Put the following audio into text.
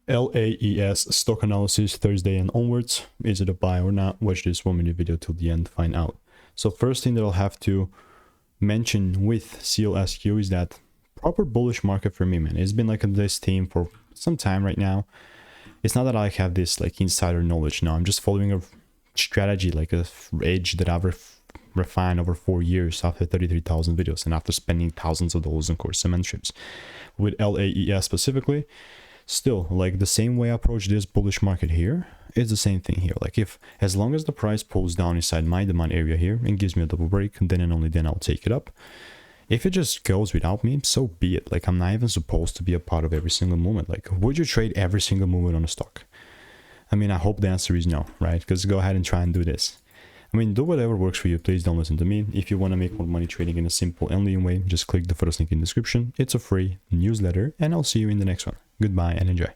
LAES Stock Analysis Thursday and onwards. Is it a buy or not? Watch this 1-minute video till the end to find out. So first thing that I'll have to mention with Sealsq is that proper bullish market for me, man. It's been like this theme for some time right now. It's not that I have this like insider knowledge. No, I'm just following a strategy, like a edge that I've refined over 4 years after 33,000 videos and after spending thousands of dollars on course and mentorships. With LAES specifically, still, like the same way I approach this bullish market here, it's the same thing here. Like as long as the price pulls down inside my demand area here and gives me a double break, then and only then I'll take it up. If it just goes without me, so be it. Like I'm not even supposed to be a part of every single movement. Like would you trade every single movement on a stock? I mean, I hope the answer is no, right? Because go ahead and try and do this. I mean, do whatever works for you. Please don't listen to me. If you want to make more money trading in a simple and lean way, just click the first link in the description. It's a free newsletter, and I'll see you in the next one. Goodbye and enjoy.